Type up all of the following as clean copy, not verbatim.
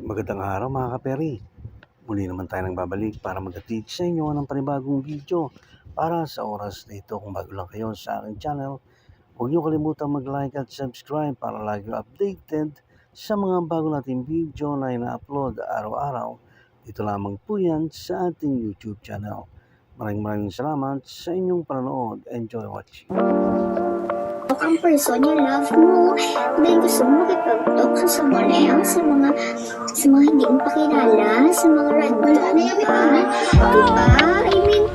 Magandang araw mga kaperi. Muli naman tayo nagbabalik para mag-teach sa inyo ng panibagong video. Para sa oras na ito, kung bago lang kayo sa aking channel, huwag niyo kalimutang mag-like at subscribe para lagi updated sa mga bago nating video na ina-upload araw-araw. Dito lamang po yan sa ating YouTube channel. Maraming salamat sa inyong panonood. Enjoy watching. Ang person you love mo, dahil gusto mo makipag-talk sa someone else, sa mga hindi mo pakilala, sa mga random pa, diba? I mean,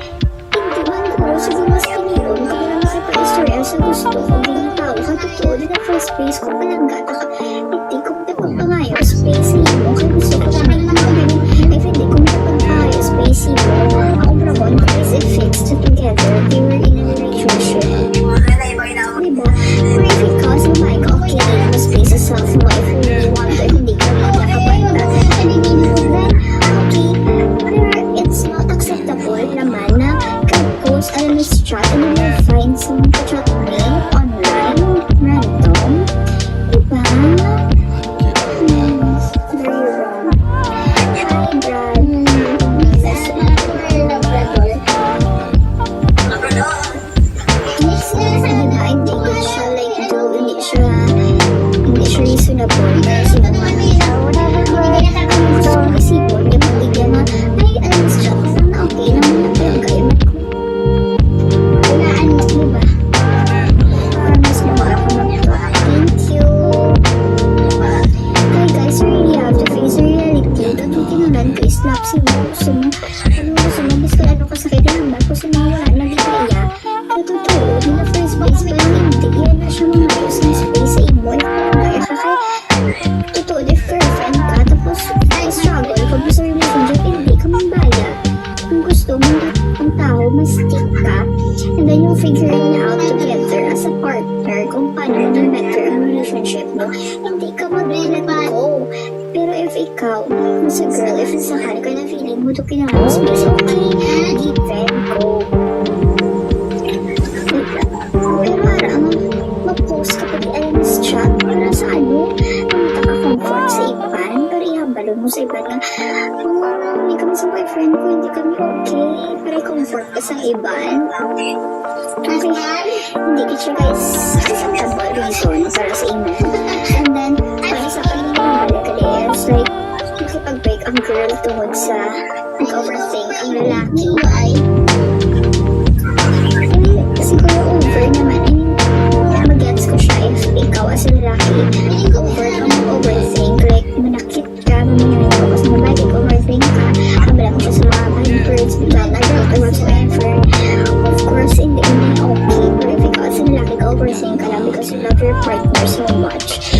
hindi man siguro mas kinilong ka lang makipag-istorya sa gusto ko, bilang tao ka, totoo din na first place ko palang gata ka, hindi ko makipag-pangayo space mo, kaya gusto ko namin if hindi ko makipag-pangayo space mo, ako prabon ko is it fixed together, they were in a relationship. Diba? Or if it causes like, okay, you must place yourself mo if you really want to, hindi ka makakabanda. And I mean, then, okay, pero it's not acceptable naman na post a miss chat and then you find some chat me online, random. Diba? Very wrong. Hi, Brad. Hindi siya reasonable kasi naman gusto kong isipon yung paligyan na ay alam mo siya na okay naman na pero kaya mo kailangan mo diba promise mo ako magto thank you hey guys really have to face the reality tutinulan ko islap si mo gusto mo mas kung ano kasakit lang ba gusto mo wala na di kaya totoo in the first place pero hindi yan na siya mamayos ng space sa imo kaya totoo if girlfriend ka tapos struggle pag gusto yung relationship hindi ka mambaya kung gusto mo ang tao mas stick ka and then you'll figure it out together as a partner kung paano mo better ang relationship mo hindi ka mag-let go pero if ikaw as a girl if nasahan ka na feeling mo to kinahalas space okay give and go pero harang mag-post ka pag i-alas chat para sa ano comfort sa iban, pero ihambalo mo sa iban na hindi kami sa boyfriend ko, hindi kami okay, pero comfort ka sa iban. Kasi hindi ka siya guys acceptable reason para sa imo. And then, para sa pag-ihambalo ka is like, makipag-break ang girl tungod sa nag-overthink ang lalaki. Siguro over naman, I mean, mag-gets ko siya if ikaw as a lalaki overthink, like manakit ka, maminawin ko kasi mabalik, overthink ka, kabala mo siya sa mga bad words, bigla na girl, or whatsoever. Of course, hindi okay, but if ikaw as a lalaki ka, overthink ka lang because you love your partner so much.